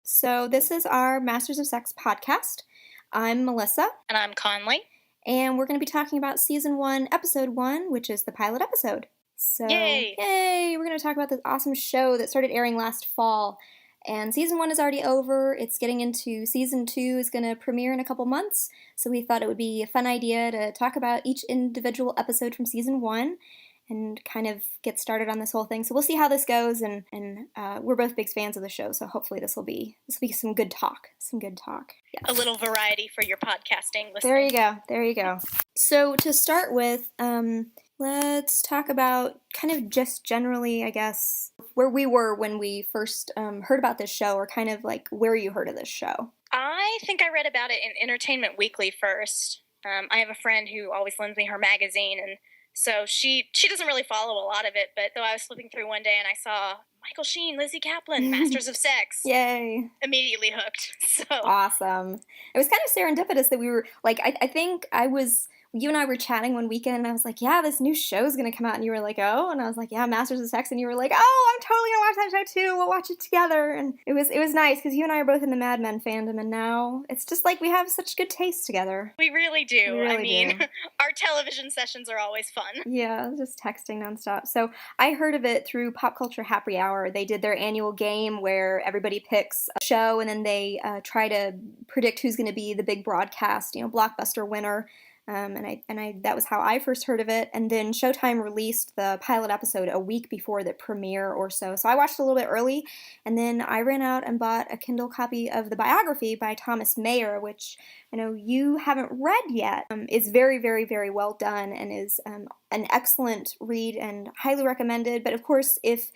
So this is our Masters of Sex podcast. I'm Melissa. And I'm Conley. And we're going to be talking about Season 1, Episode 1, which is the pilot episode. So, yay! We're going to talk about this awesome show that started airing last fall. And Season 1 is already over. It's getting into Season 2 is going to premiere in a couple months. So we thought it would be a fun idea to talk about each individual episode from Season 1 and kind of get started on this whole thing. So we'll see how this goes, and we're both big fans of the show, so hopefully this will be some good talk. Yes. A little variety for your podcasting listening. There you go. So to start with, let's talk about kind of just generally, I guess, where we were when we first heard about this show, or kind of like where you heard of this show. I think I read about it in Entertainment Weekly first. I have a friend who always lends me her magazine, and so she doesn't really follow a lot of it, but though I was flipping through one day and I saw Michael Sheen, Lizzie Kaplan, Masters of Sex. Yay. Immediately hooked. So awesome. It was kind of serendipitous that we were, like, I think you and I were chatting one weekend, and I was like, yeah, this new show's going to come out, and you were like, oh, and I was like, yeah, Masters of Sex, and you were like, oh, I'm totally going to watch that show too, we'll watch it together, and it was nice, because you and I are both in the Mad Men fandom, and now it's just like we have such good taste together. We really do. Our television sessions are always fun. Yeah, just texting nonstop. So I heard of it through Pop Culture Happy Hour. They did their annual game where everybody picks a show, and then they try to predict who's going to be the big broadcast, blockbuster winner. And that was how I first heard of it. And then Showtime released the pilot episode a week before the premiere or so. So I watched a little bit early, and then I ran out and bought a Kindle copy of the biography by Thomas Mayer, which I know you haven't read yet. Is very, very, very well done, and is an excellent read and highly recommended. But of course, if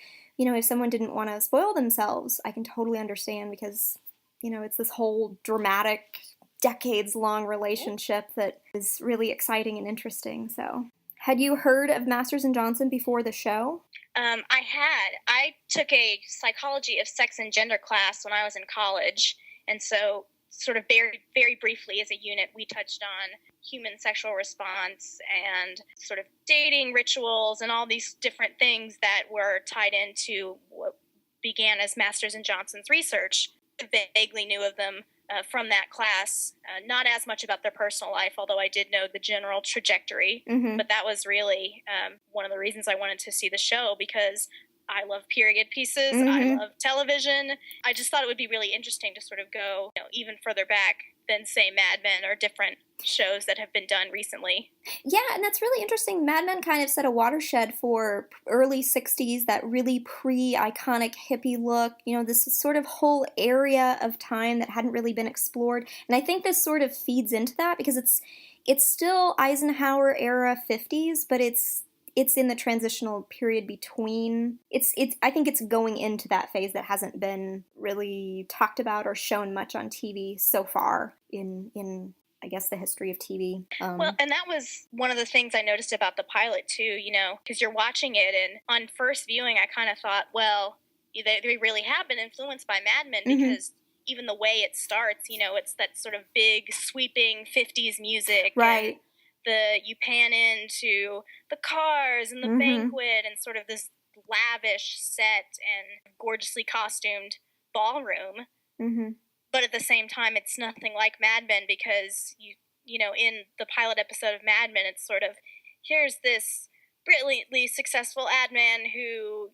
someone didn't want to spoil themselves, I can totally understand, because it's this whole dramatic, decades-long relationship that is really exciting and interesting. So, had you heard of Masters and Johnson before the show? I had. I took a psychology of sex and gender class when I was in college, and so sort of very, very briefly as a unit, we touched on human sexual response and sort of dating rituals and all these different things that were tied into what began as Masters and Johnson's research. I vaguely knew of them from that class, not as much about their personal life, although I did know the general trajectory. Mm-hmm. But that was really one of the reasons I wanted to see the show, because I love period pieces. Mm-hmm. I love television. I just thought it would be really interesting to sort of go even further back than, say, Mad Men or different shows that have been done recently. Yeah, and that's really interesting. Mad Men kind of set a watershed for early 60s, that really pre-iconic hippie look, this sort of whole area of time that hadn't really been explored. And I think this sort of feeds into that, because it's still Eisenhower era 50s, but it's in the transitional period between. I think it's going into that phase that hasn't been really talked about or shown much on TV so far in I guess the history of TV. Well, and that was one of the things I noticed about the pilot too, because you're watching it, and on first viewing I kind of thought, well, they really have been influenced by Mad Men, because even the way it starts, it's that sort of big sweeping 50s music. Right. You pan into the cars and the banquet and sort of this lavish set and gorgeously costumed ballroom. Mm-hmm. But at the same time, it's nothing like Mad Men, because in the pilot episode of Mad Men, it's sort of, here's this brilliantly successful ad man who,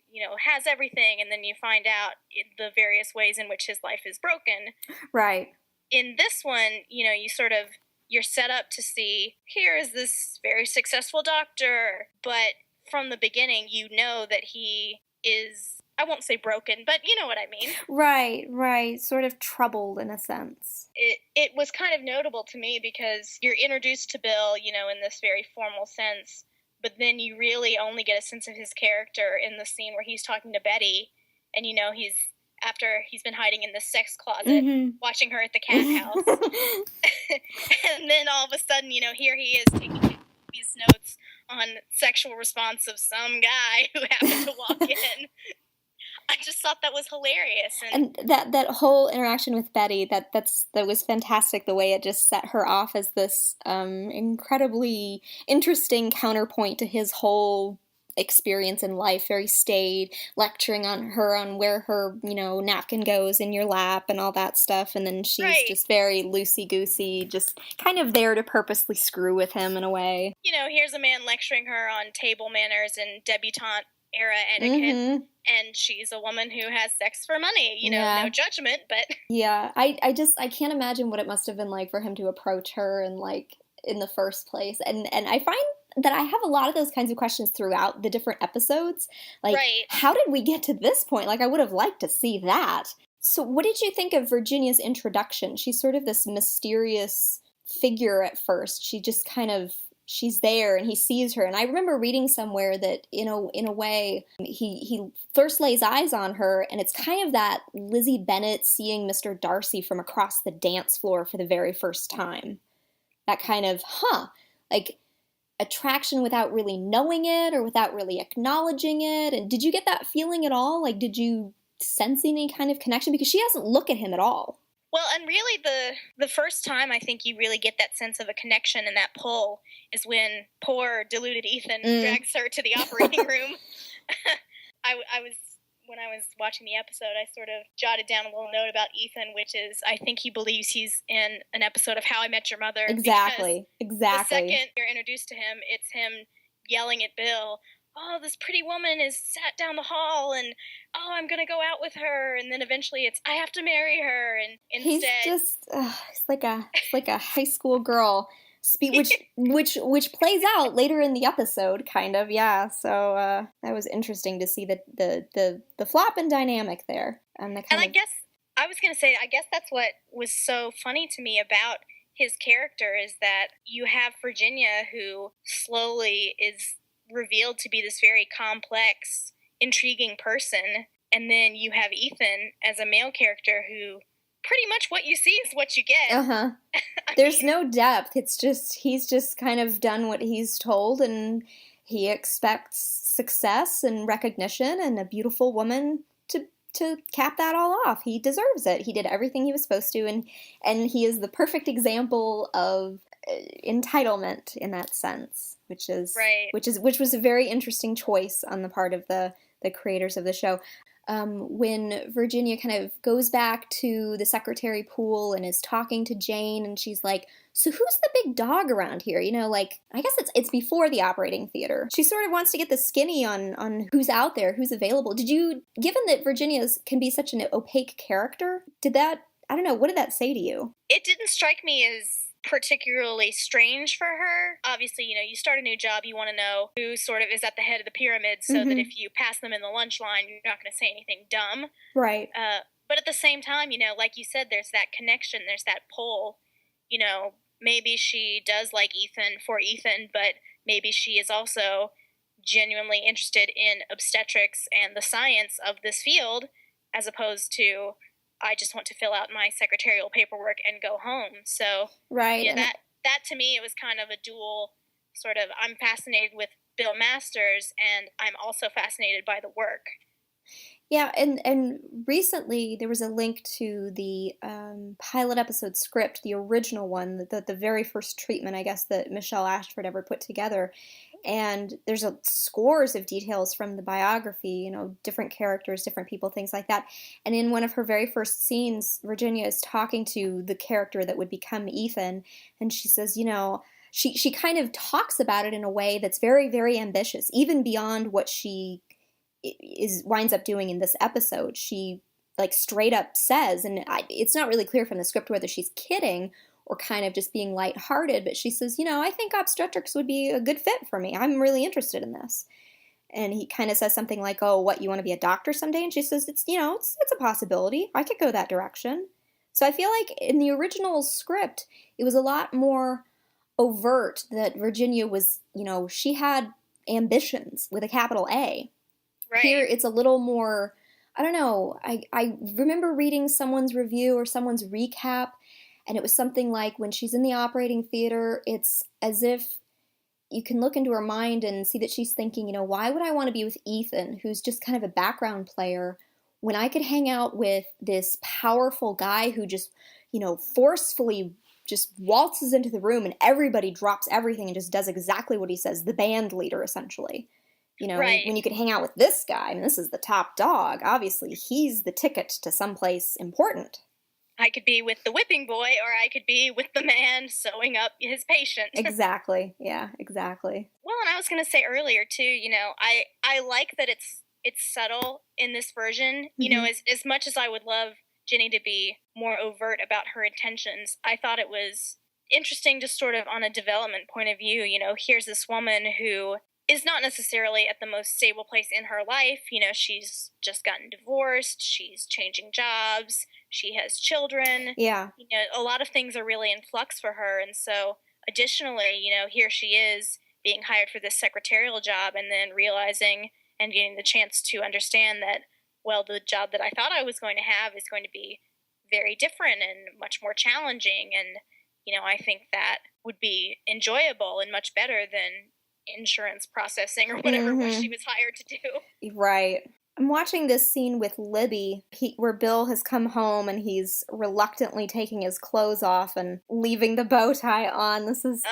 has everything, and then you find out the various ways in which his life is broken. Right. In this one, you're set up to see, here is this very successful doctor, but from the beginning, that he is, I won't say broken, but you know what I mean. Right. Sort of troubled in a sense. It was kind of notable to me, because you're introduced to Bill, in this very formal sense, but then you really only get a sense of his character in the scene where he's talking to Betty, and after he's been hiding in the sex closet, watching her at the cat house. And then all of a sudden, here he is taking these notes on sexual response of some guy who happened to walk in. I just thought that was hilarious. And that whole interaction with Betty, that was fantastic, the way it just set her off as this incredibly interesting counterpoint to his whole experience in life, very staid, lecturing on her on where her, napkin goes in your lap and all that stuff. And then she's Right. just very loosey-goosey, just kind of there to purposely screw with him in a way. Here's a man lecturing her on table manners and debutante era etiquette, Mm-hmm. and she's a woman who has sex for money. Yeah. No judgment, but Yeah, I can't imagine what it must have been like for him to approach her and like in the first place. And I find that I have a lot of those kinds of questions throughout the different episodes. Like, Right. how did we get to this point? Like, I would have liked to see that. So, what did you think of Virginia's introduction? She's sort of this mysterious figure at first. She just kind of she's there and he sees her. And I remember reading somewhere that in a way he first lays eyes on her, and it's kind of that Lizzie Bennet seeing Mr. Darcy from across the dance floor for the very first time. That kind of like attraction without really knowing it or without really acknowledging it. And did you get that feeling at all? Like, did you sense any kind of connection? Because she doesn't look at him at all. Well, and really the first time I think you really get that sense of a connection and that pull is when poor deluded Ethan drags her to the operating room. When I was watching the episode, I sort of jotted down a little note about Ethan, which is I think he believes he's in an episode of How I Met Your Mother. Exactly. The second you're introduced to him, it's him yelling at Bill, "Oh, this pretty woman is sat down the hall, and oh, I'm gonna go out with her." And then eventually, it's I have to marry her. And instead, he's just it's like a high school girl, which plays out later in the episode, kind of. Yeah. So that was interesting to see the flop in dynamic there, and I guess I was gonna say, I guess that's what was so funny to me about his character is that you have Virginia, who slowly is revealed to be this very complex, intriguing person, and then you have Ethan as a male character who pretty much what you see is what you get. There's no depth. It's just he's just kind of done what he's told, and he expects success and recognition and a beautiful woman to cap that all off. He deserves it. He did everything he was supposed to, and he is the perfect example of entitlement in that sense, which was a very interesting choice on the part of the creators of the show. When Virginia kind of goes back to the secretary pool and is talking to Jane, and she's like, "So who's the big dog around here?" Like, I guess it's before the operating theater. She sort of wants to get the skinny on who's out there, who's available. Given that Virginia can be such an opaque character, I don't know, what did that say to you? It didn't strike me as particularly strange for her. Obviously, you start a new job, you want to know who sort of is at the head of the pyramid so that if you pass them in the lunch line, you're not going to say anything dumb. Right. But at the same time, like you said, there's that connection, there's that pull. Maybe she does like Ethan for Ethan, but maybe she is also genuinely interested in obstetrics and the science of this field, as opposed to I just want to fill out my secretarial paperwork and go home. So, right. That to me, it was kind of a dual sort of, I'm fascinated with Bill Masters, and I'm also fascinated by the work. Yeah, and recently there was a link to the pilot episode script, the original one, the very first treatment, I guess, that Michelle Ashford ever put together. And there's scores of details from the biography, different characters, different people, things like that. And in one of her very first scenes, Virginia is talking to the character that would become Ethan, and she says, she kind of talks about it in a way that's very, very ambitious, even beyond what she winds up doing in this episode. She like straight up says, and it's not really clear from the script whether she's kidding or kind of just being lighthearted, but she says, I think obstetrics would be a good fit for me. I'm really interested in this. And he kind of says something like, "Oh, what, you want to be a doctor someday?" And she says, it's a possibility. I could go that direction. So I feel like in the original script, it was a lot more overt that Virginia was, she had ambitions with a capital A. Right. Here, it's a little more, I don't know, I remember reading someone's review or someone's recap, and it was something like when she's in the operating theater, it's as if you can look into her mind and see that she's thinking, why would I want to be with Ethan, who's just kind of a background player, when I could hang out with this powerful guy who just, forcefully just waltzes into the room and everybody drops everything and just does exactly what he says, the band leader, essentially. You know, Right. when you could hang out with this guy, I mean, this is the top dog. Obviously, he's the ticket to someplace important. I could be with the whipping boy, or I could be with the man sewing up his patient. Exactly. Yeah, exactly. Well, and I was going to say earlier too, you know, I like that it's subtle in this version. You know, as much as I would love Jenny to be more overt about her intentions, I thought it was interesting just sort of on a development point of view. You know, here's this woman who is not necessarily at the most stable place in her life. You know, she's just gotten divorced, she's changing jobs, she has children. Yeah. You know, a lot of things are really in flux for her. And so, additionally, you know, here she is being hired for this secretarial job and then realizing and getting the chance to understand that, well, the job that I thought I was going to have is going to be very different and much more challenging. And, you know, I think that would be enjoyable and much better than insurance processing or whatever what she was hired to do. Right. I'm watching this scene with Libby, where Bill has come home and he's reluctantly taking his clothes off and leaving the bow tie on. This is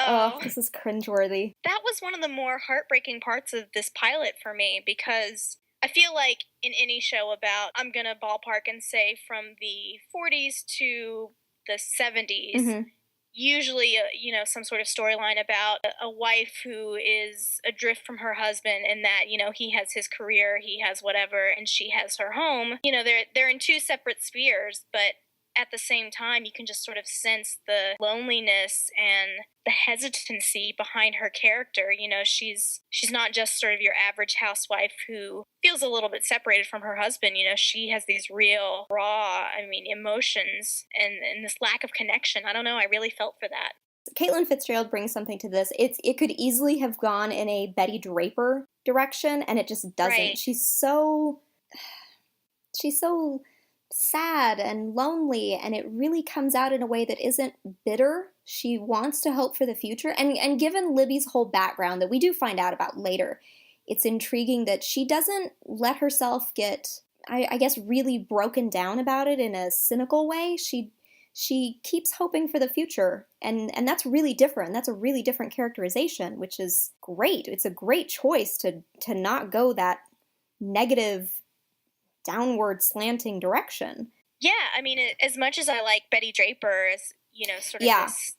cringeworthy. That was one of the more heartbreaking parts of this pilot for me, because I feel like in any show about, I'm going to ballpark and say from the 40s to the 70s, usually, you know, some sort of storyline about a wife who is adrift from her husband, and that, you know, he has his career, he has whatever, and she has her home. You know, they're in two separate spheres, but at the same time, you can just sort of sense the loneliness and the hesitancy behind her character. You know, she's not just sort of your average housewife who feels a little bit separated from her husband. You know, she has these real, raw, emotions and this lack of connection. I don't know, I really felt for that. Caitlin Fitzgerald brings something to this. It could easily have gone in a Betty Draper direction, and it just doesn't. Right. She's so sad and lonely, and it really comes out in a way that isn't bitter. She wants to hope for the future, and given Libby's whole background that we do find out about later, it's intriguing that she doesn't let herself get, I guess, really broken down about it in a cynical way. She keeps hoping for the future, and that's really different. That's a really different characterization, which is great. It's a great choice to not go that negative, downward slanting direction. Yeah, I mean, as much as I like Betty Draper as, you know, sort of this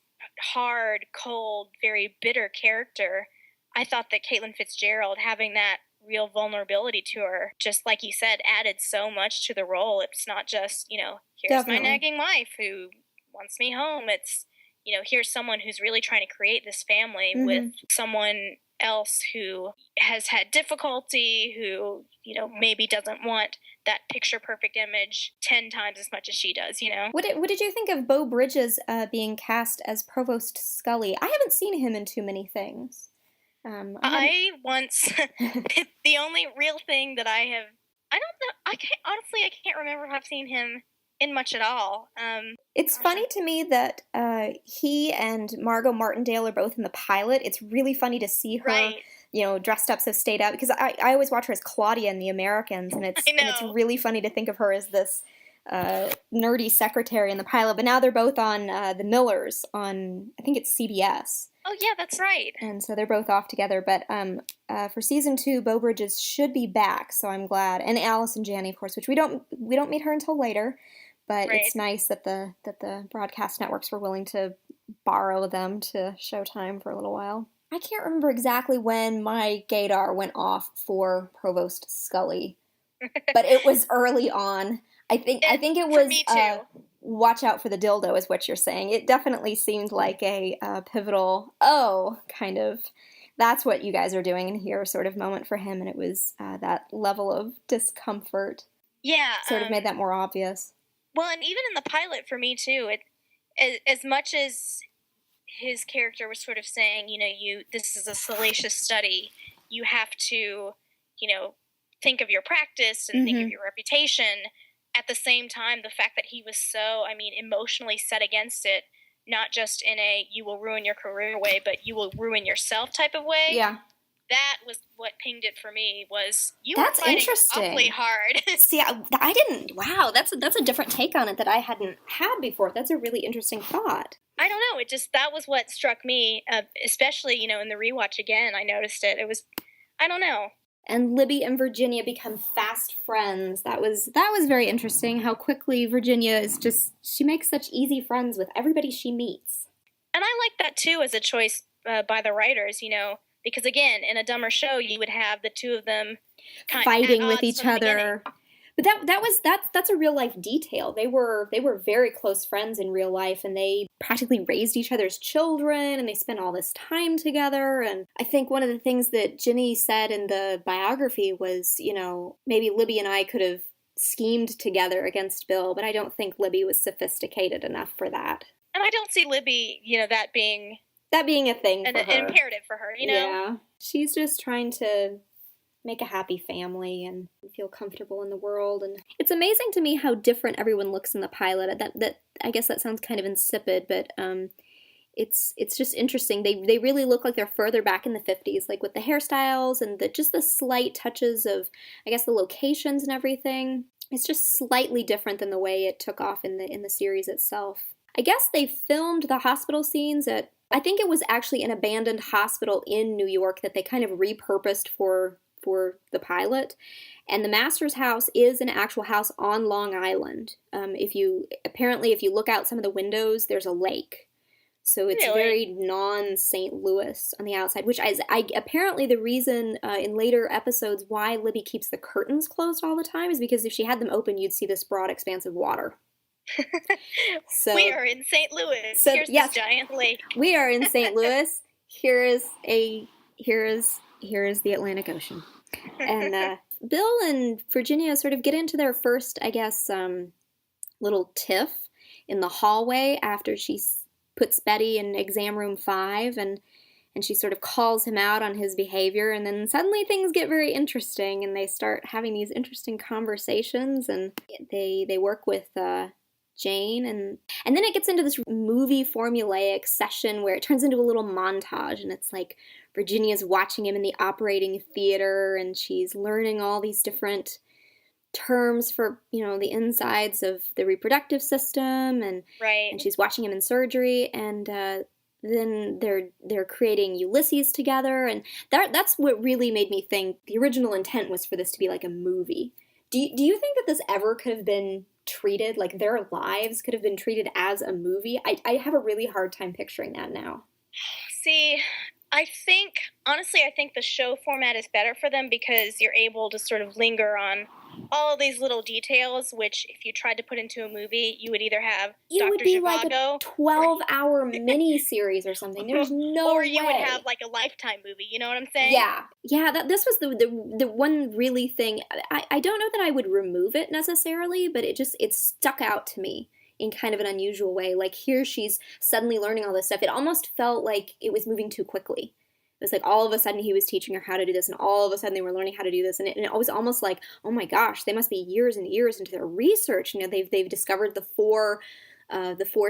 hard, cold, very bitter character, I thought that Caitlin Fitzgerald, having that real vulnerability to her, just like you said, added so much to the role. It's not just, you know, here's my nagging wife who wants me home. It's, you know, here's someone who's really trying to create this family with someone else who has had difficulty, who, you know, maybe doesn't want that picture perfect image 10 times as much as she does, you know? What did you think of Beau Bridges being cast as Provost Scully? I haven't seen him in too many things. I once, the only real thing that I don't know, I can't remember if I've seen him in much at all. It's funny to me that he and Margot Martindale are both in the pilot. It's really funny to see her, you know, dressed up so stayed up, because I always watch her as Claudia in The Americans, and it's really funny to think of her as this nerdy secretary in the pilot. But now they're both on The Millers on, I think it's CBS. Oh yeah, that's right. And so they're both off together. But for season 2, Beau Bridges should be back, so I'm glad. And Allison Janney, of course, which we don't meet her until later. But it's nice that the broadcast networks were willing to borrow them to Showtime for a little while. I can't remember exactly when my gaydar went off for Provost Scully, but it was early on. I think it was. Me too. Watch out for the dildo is what you're saying. It definitely seemed like a pivotal, kind of, that's what you guys are doing in here sort of moment for him, and it was that level of discomfort. Yeah. Sort of made that more obvious. Well, and even in the pilot for me too, as much as his character was sort of saying, you know, this is a salacious study, you have to, you know, think of your practice and think of your reputation. At the same time, the fact that he was so, emotionally set against it, not just in a you will ruin your career way, but you will ruin yourself type of way. Yeah. That was what pinged it for me, was you That's were fighting interesting. awfully hard. See, I didn't, wow, that's a different take on it that I hadn't had before. That's a really interesting thought. I don't know, that was what struck me, especially, you know, in the rewatch again, I noticed it. It was, I don't know. and Libby and Virginia become fast friends. That was very interesting. How quickly Virginia is she makes such easy friends with everybody she meets. And I like that too as a choice by the writers, because again, in a Dumber Show, you would have the two of them fighting with each other. But that's a real life detail. They were very close friends in real life, and they practically raised each other's children, and they spent all this time together. And I think one of the things that Ginny said in the biography was, maybe Libby and I could have schemed together against Bill, but I don't think Libby was sophisticated enough for that. And I don't see Libby, that being a thing an imperative for her, Yeah. She's just trying to make a happy family and feel comfortable in the world. And it's amazing to me how different everyone looks in the pilot. That I guess that sounds kind of insipid, but it's just interesting. They really look like they're further back in the 50s, like with the hairstyles and just the slight touches of, I guess, the locations and everything. It's just slightly different than the way it took off in the series itself. I guess they filmed the hospital scenes at, I think it was actually an abandoned hospital in New York that they kind of repurposed for the pilot. And the Master's house is an actual house on Long Island. If you look out some of the windows, there's a lake. So it's very non-St. Louis on the outside, which is apparently the reason in later episodes why Libby keeps the curtains closed all the time is because if she had them open, you'd see this broad expanse of water. So we are in St. Louis. Here's this giant lake. We are in St. Louis. Here is the Atlantic Ocean. And Bill and Virginia sort of get into their first, I guess, little tiff in the hallway after she puts Betty in exam room 5, and she sort of calls him out on his behavior, and then suddenly things get very interesting, and they start having these interesting conversations, and they work with Jane, and then it gets into this movie formulaic session where it turns into a little montage, and it's like Virginia's watching him in the operating theater, and she's learning all these different terms for, the insides of the reproductive system, and she's watching him in surgery, and then they're creating Ulysses together, and that's what really made me think the original intent was for this to be like a movie. Do you think that this ever could have been treated, like their lives could have been treated as a movie? I have a really hard time picturing that now. See, I think the show format is better for them because you're able to sort of linger on all these little details, which if you tried to put into a movie, you would either have it Dr. would be Zhivago, like a 12-hour mini-series or something. There's no or you way. would have like a Lifetime movie, you know what I'm saying? Yeah, this was the one really thing. I don't know that I would remove it necessarily, but it stuck out to me in kind of an unusual way. Like, here she's suddenly learning all this stuff. It almost felt like it was moving too quickly. It was like all of a sudden he was teaching her how to do this, and all of a sudden they were learning how to do this, and it was almost like, oh my gosh, they must be years and years into their research. They've discovered the four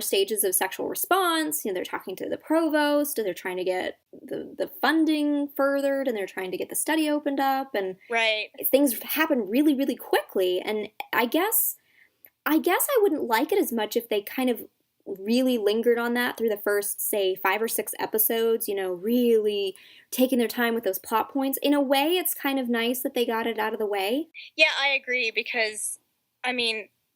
stages of sexual response. They're talking to the provost, they're trying to get the funding furthered, and they're trying to get the study opened up, and things happen really, really quickly. And I guess I wouldn't like it as much if they kind of really lingered on that through the first, say, 5 or 6 episodes, really taking their time with those plot points. In a way, it's kind of nice that they got it out of the way. Yeah, I agree, because,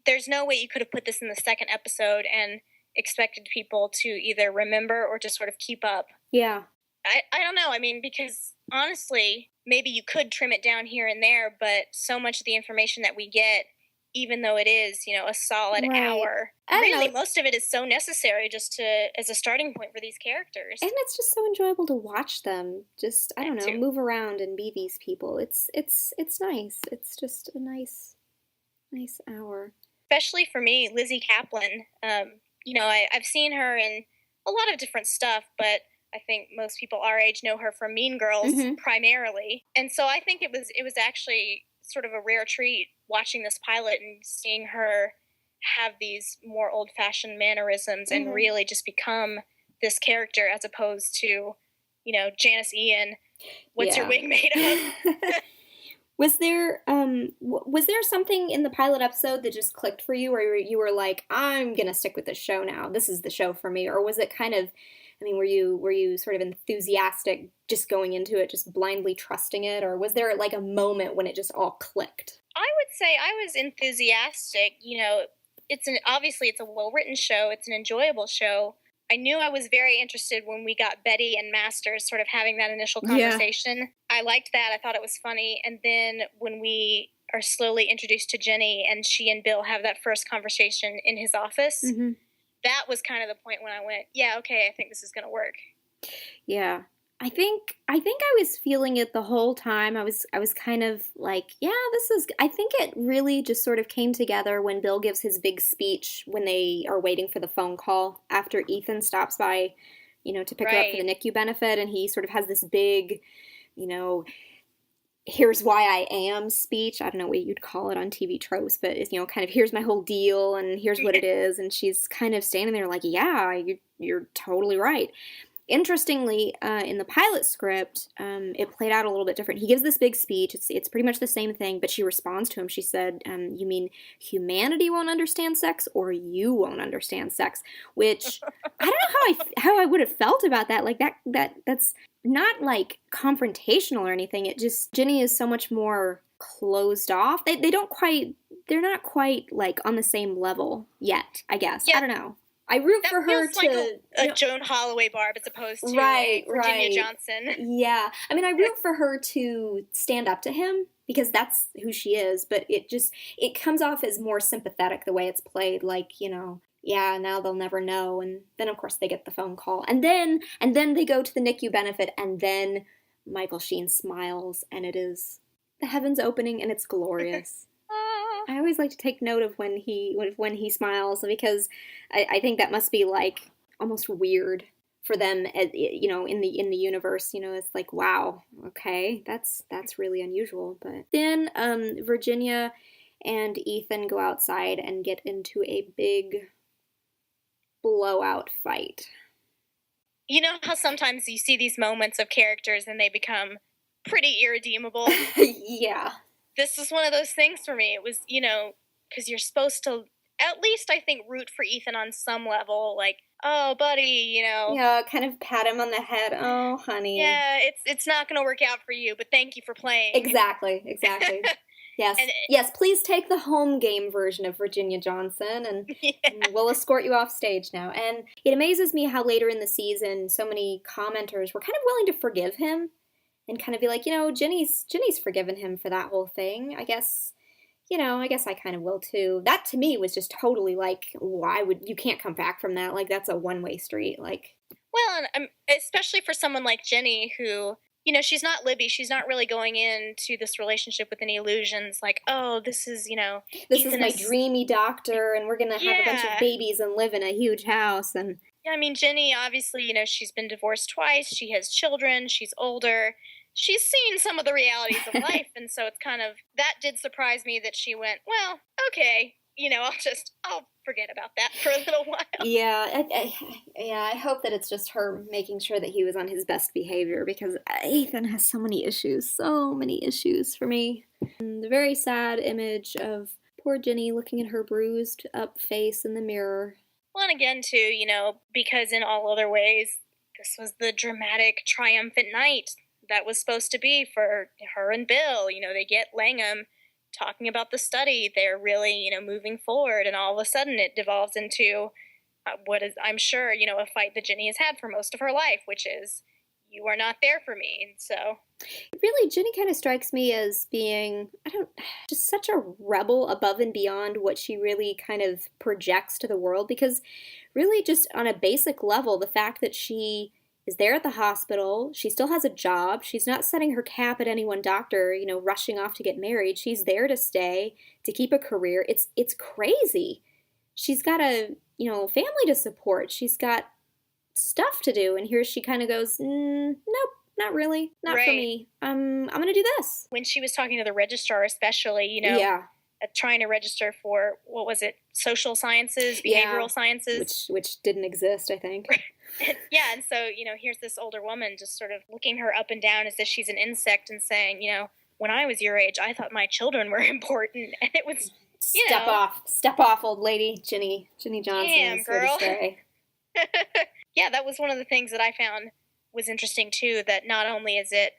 there's no way you could have put this in the second episode and expected people to either remember or just sort of keep up. Yeah. I don't know, because honestly, maybe you could trim it down here and there, but so much of the information that we get, even though it is, a solid hour, really, most of it is so necessary just as a starting point for these characters. And it's just so enjoyable to watch them just, move around and be these people. It's nice. It's just a nice hour. Especially for me, Lizzie Kaplan. I've seen her in a lot of different stuff, but I think most people our age know her from Mean Girls primarily. And so I think it was actually sort of a rare treat watching this pilot and seeing her have these more old-fashioned mannerisms and really just become this character, as opposed to, Janice Ian, what's your wig made of? Was there something in the pilot episode that just clicked for you, where you were like, I'm gonna stick with this show now. This is the show for me, or was it kind of, I mean, were you sort of enthusiastic, just going into it, just blindly trusting it, or was there like a moment when it just all clicked? I would say I was enthusiastic. Obviously it's a well-written show. It's an enjoyable show. I knew I was very interested when we got Betty and Masters sort of having that initial conversation. Yeah. I liked that. I thought it was funny. And then when we are slowly introduced to Jenny and she and Bill have that first conversation in his office, mm-hmm. that was kind of the point when I went, yeah, okay, I think this is going to work. Yeah. I think I was feeling it the whole time. I was kind of like, yeah, I think it really just sort of came together when Bill gives his big speech when they are waiting for the phone call after Ethan stops by, to pick her up for the NICU benefit, and he sort of has this big, here's why I am speech. I don't know what you'd call it on TV tropes, but it's, kind of here's my whole deal and here's what it is. And she's kind of standing there like, yeah, you're totally right. Interestingly, in the pilot script, it played out a little bit different. He gives this big speech. It's pretty much the same thing, but she responds to him. She said, you mean humanity won't understand sex, or you won't understand sex? Which, I don't know how I would have felt about that. Like, that's not, like, confrontational or anything. It just, Jenny is so much more closed off. They're not quite, like, on the same level yet, I guess. Yeah. I don't know. I root for her to... like a Joan Holloway Barb as opposed to Virginia Johnson. Yeah. I mean, I root for her to stand up to him because that's who she is, but it comes off as more sympathetic the way it's played, like, yeah, now they'll never know. And then, of course, they get the phone call. And then they go to the NICU benefit, and then Michael Sheen smiles, and it is the heavens opening, and it's glorious. I always like to take note of when he smiles, because I think that must be like almost weird for them, in the universe. It's like, wow, okay, that's really unusual. But then Virginia and Ethan go outside and get into a big blowout fight. You know how sometimes you see these moments of characters and they become pretty irredeemable? Yeah. This is one of those things for me. It was, because you're supposed to, at least I think, root for Ethan on some level. Like, oh, buddy, Yeah, kind of pat him on the head. Oh, honey. Yeah, it's not going to work out for you, but thank you for playing. Exactly. Yes. Yes, please take the home game version of Virginia Johnson, and we'll escort you off stage now. And it amazes me how later in the season, so many commenters were kind of willing to forgive him. And kind of be like, Jenny's forgiven him for that whole thing. I guess I kind of will too. That to me was just totally like, you can't come back from that. Like, that's a one-way street. Like, well, and especially for someone like Jenny who, she's not Libby. She's not really going into this relationship with any illusions. Like, oh, this is, this is my dreamy doctor, and we're gonna have a bunch of babies and live in a huge house. And yeah, I mean, Jenny obviously, she's been divorced twice. She has children. She's older. She's seen some of the realities of life, and so it's kind of, that did surprise me that she went, well, okay, I'll forget about that for a little while. Yeah, I hope that it's just her making sure that he was on his best behavior, because Ethan has so many issues for me. And the very sad image of poor Jenny looking at her bruised up face in the mirror. Well, and again, too, because in all other ways, this was the dramatic, triumphant night that was supposed to be for her and Bill. They get Langham talking about the study. They're really, moving forward, and all of a sudden it devolves into what is, I'm sure, a fight that Jenny has had for most of her life, which is, you are not there for me. And so really, Jenny kind of strikes me as being, just such a rebel above and beyond what she really kind of projects to the world, because really just on a basic level, the fact that she is there at the hospital, she still has a job, she's not setting her cap at any one doctor, rushing off to get married, she's there to stay, to keep a career. It's crazy. She's got a, family to support, she's got stuff to do, and here she kind of goes, nope, not really, not for me. I'm gonna do this. When she was talking to the registrar, especially, trying to register for, what was it, social sciences, behavioral sciences, which didn't exist, I think. Yeah, and so, here's this older woman just sort of looking her up and down as if she's an insect and saying, when I was your age, I thought my children were important, and it was, Step off, old lady. Ginny Johnson is here to stay. Yeah, that was one of the things that I found was interesting too, that not only is it,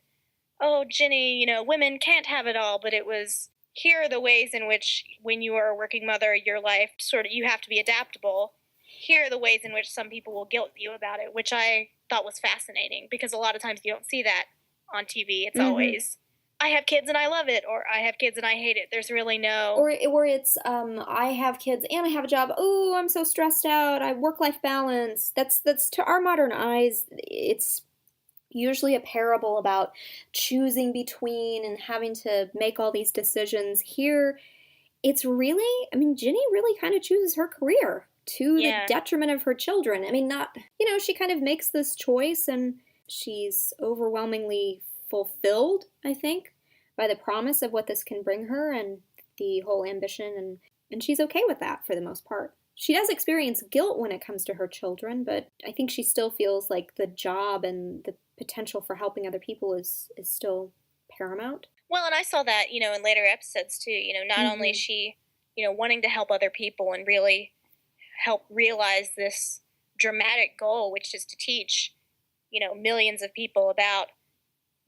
oh, Ginny, women can't have it all, but it was, here are the ways in which when you are a working mother, your life you have to be adaptable. Here are the ways in which some people will guilt you about it, which I thought was fascinating, because a lot of times you don't see that on TV. It's always, I have kids and I love it, or I have kids and I hate it. There's really no... Or it's, I have kids and I have a job. Oh, I'm so stressed out. I work-life balance. That's to our modern eyes, it's usually a parable about choosing between and having to make all these decisions. Here, it's really, Ginny really kind of chooses her career to the detriment of her children. She kind of makes this choice, and she's overwhelmingly fulfilled, I think, by the promise of what this can bring her and the whole ambition, and she's okay with that for the most part. She does experience guilt when it comes to her children, but I think she still feels like the job and the potential for helping other people is still paramount. Well, and I saw that, in later episodes too, not only is she, wanting to help other people and really help realize this dramatic goal, which is to teach, millions of people about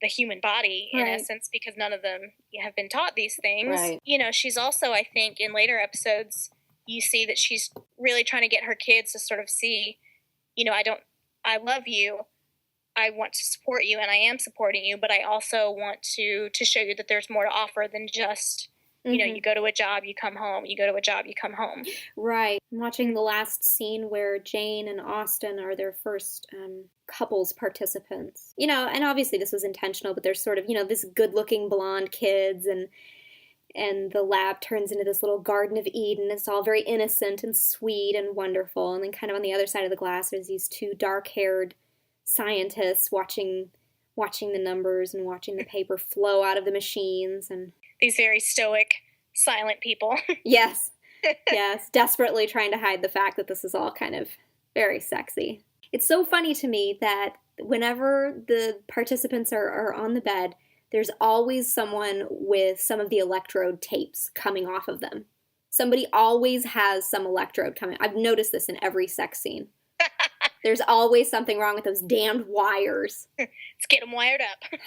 the human body, in essence, because none of them have been taught these things. Right. She's also, I think, in later episodes, you see that she's really trying to get her kids to sort of see, I love you, I want to support you, and I am supporting you, but I also want to show you that there's more to offer than just, you go to a job, you come home, you go to a job, you come home. Right. I'm watching the last scene where Jane and Austen are their first couples participants. And obviously this was intentional, but there's sort of, this good-looking blonde kids, and the lab turns into this little Garden of Eden. It's all very innocent and sweet and wonderful. And then kind of on the other side of the glass, there's these two dark-haired scientists watching the numbers and watching the paper flow out of the machines. And these very stoic, silent people. Yes, desperately trying to hide the fact that this is all kind of very sexy. It's so funny to me that whenever the participants are on the bed, there's always someone with some of the electrode tapes coming off of them. Somebody always has some electrode coming. I've noticed this in every sex scene. There's always something wrong with those damned wires. Let's get them wired up.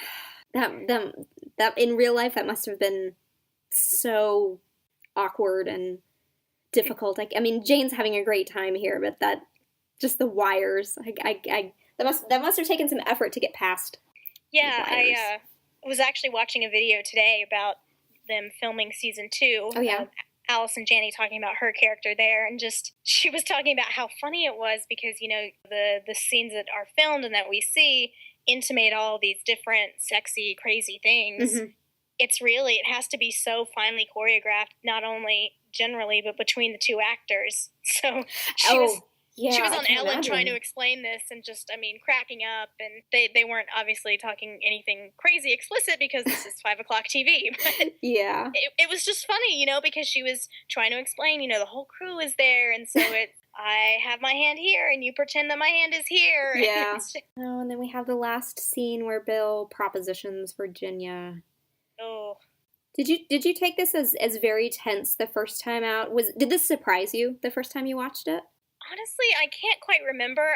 That in real life, that must have been so awkward and difficult. Jane's having a great time here, but just the wires. That must have taken some effort to get past. Yeah, I was actually watching a video today about them filming season 2. Oh, yeah. Allison Janney talking about her character there, and just, she was talking about how funny it was because, the scenes that are filmed and that we see intimate all these different sexy, crazy things. Mm-hmm. It has to be so finely choreographed, not only generally, but between the two actors. So she was on Ellen trying to explain this and just, cracking up. And they weren't obviously talking anything crazy explicit because this is 5 o'clock TV. But yeah. It was just funny, because she was trying to explain, the whole crew is there. And so I have my hand here and you pretend that my hand is here. Yeah. And then we have the last scene where Bill propositions Virginia. Oh. Did you take this as very tense the first time out? Did this surprise you the first time you watched it? Honestly, I can't quite remember.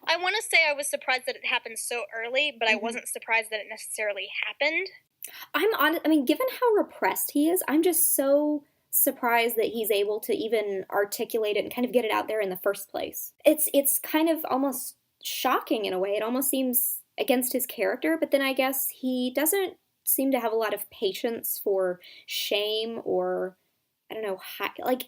I want to say I was surprised that it happened so early, but I wasn't surprised that it necessarily happened. Given how repressed he is, I'm just so surprised that he's able to even articulate it and kind of get it out there in the first place. It's kind of almost shocking in a way. It almost seems against his character, but then I guess he doesn't seem to have a lot of patience for shame or, I don't know,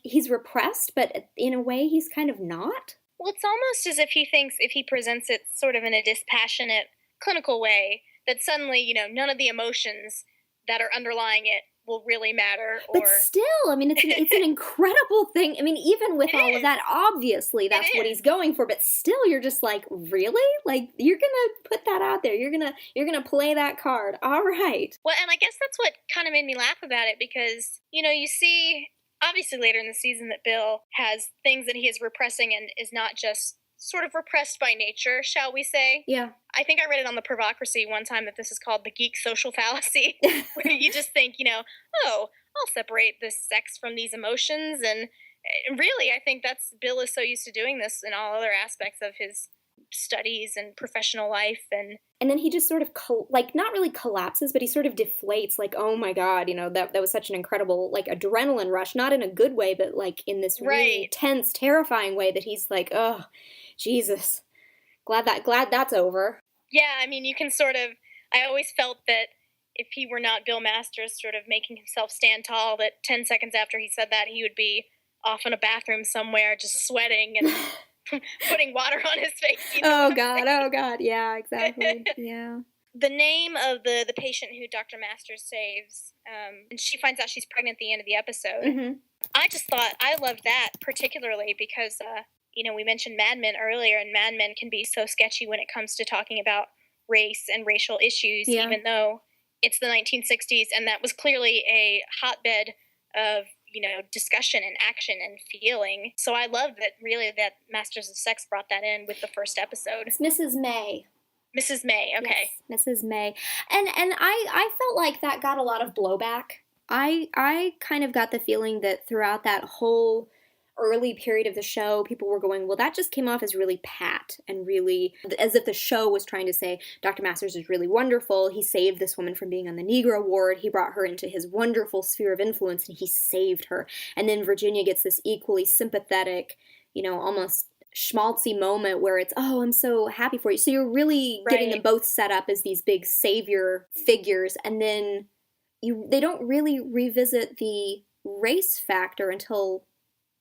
he's repressed, but in a way he's kind of not. Well, it's almost as if he thinks if he presents it sort of in a dispassionate, clinical way, that suddenly, none of the emotions that are underlying it will really matter. But still, it's an incredible thing. Even with all of that, obviously that's what he's going for, but still you're just like, really? Like, you're gonna put that out there. You're gonna play that card. All right. Well, and I guess that's what kind of made me laugh about it because, you see, obviously later in the season that Bill has things that he is repressing and is not just sort of repressed by nature, shall we say. Yeah. I think I read it on the Pervocracy one time that this is called the geek social fallacy, where you just think, oh, I'll separate this sex from these emotions. And really, I think Bill is so used to doing this in all other aspects of his studies and professional life. And then he just sort of, not really collapses, but he sort of deflates, like, oh my God, that was such an incredible, like, adrenaline rush, not in a good way, but, like, in this really tense, terrifying way that he's like, oh, Jesus, glad that's over. Yeah, I mean, you can I always felt that if he were not Bill Masters sort of making himself stand tall, that 10 seconds after he said that, he would be off in a bathroom somewhere just sweating and putting water on his face. Oh God, yeah, exactly, yeah. The name of the patient who Dr. Masters saves, and she finds out she's pregnant at the end of the episode. Mm-hmm. I just thought, I loved that particularly because, we mentioned Mad Men earlier, and Mad Men can be so sketchy when it comes to talking about race and racial issues, even though it's the 1960s, and that was clearly a hotbed of discussion and action and feeling. So I love that Masters of Sex brought that in with the first episode. It's Mrs. May. Mrs. May, okay. Yes, Mrs. May. And I felt like that got a lot of blowback. I kind of got the feeling that throughout that whole early period of the show, people were going, well, that just came off as really pat and really as if the show was trying to say, Dr. Masters is really wonderful. He saved this woman from being on the Negro ward. He brought her into his wonderful sphere of influence and he saved her. And then Virginia gets this equally sympathetic, almost schmaltzy moment where it's, oh, I'm so happy for you. So you're really getting them both set up as these big savior figures. And then they don't really revisit the race factor until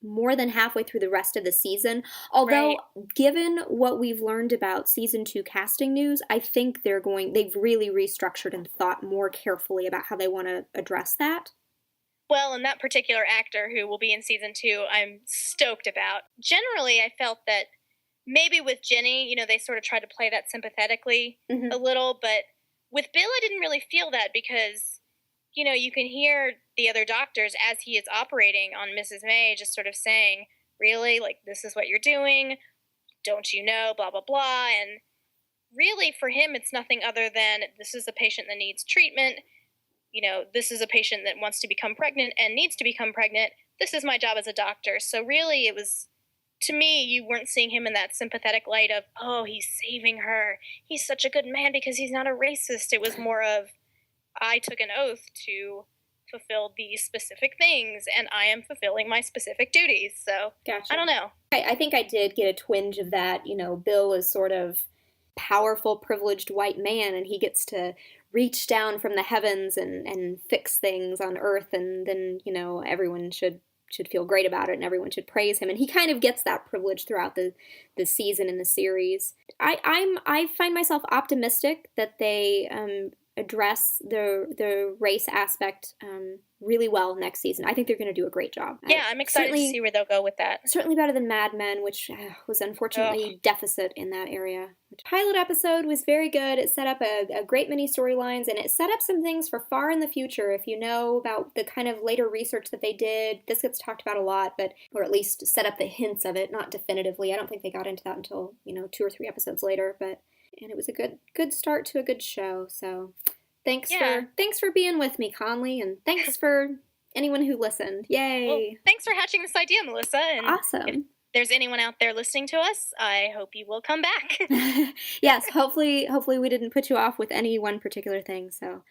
more than halfway through the rest of the season. Although, given what we've learned about season 2 casting news, I think they've really restructured and thought more carefully about how they want to address that. Well, and that particular actor who will be in season 2, I'm stoked about. Generally, I felt that maybe with Jenny, they sort of tried to play that sympathetically a little, but with Bill, I didn't really feel that because, you can hear the other doctors as he is operating on Mrs. May just sort of saying, really, like, this is what you're doing, don't you know, blah, blah, blah, and really for him it's nothing other than this is a patient that needs treatment, this is a patient that wants to become pregnant and needs to become pregnant, this is my job as a doctor. So really it was, to me, you weren't seeing him in that sympathetic light of, oh, he's saving her, he's such a good man because he's not a racist. It was more of, I took an oath to fulfill these specific things, and I am fulfilling my specific duties. So, gotcha. I don't know. I think I did get a twinge of that. Bill is sort of powerful, privileged white man, and he gets to reach down from the heavens and fix things on Earth, and then, everyone should feel great about it, and everyone should praise him. And he kind of gets that privilege throughout the season and the series. I find myself optimistic that they address the race aspect really well next season. I think they're going to do a great job. Yeah, I'm excited to see where they'll go with that. Certainly better than Mad Men, which was unfortunately deficit in that area. The pilot episode was very good. It set up a great many storylines, and it set up some things for far in the future. If you know about the kind of later research that they did, this gets talked about a lot, or at least set up the hints of it, not definitively. I don't think they got into that until 2 or 3 episodes later, and it was a good start to a good show. So thanks for being with me, Conley, and thanks for anyone who listened. Yay! Well, thanks for hatching this idea, Melissa. And awesome. If there's anyone out there listening to us, I hope you will come back. Yes, hopefully we didn't put you off with any one particular thing. So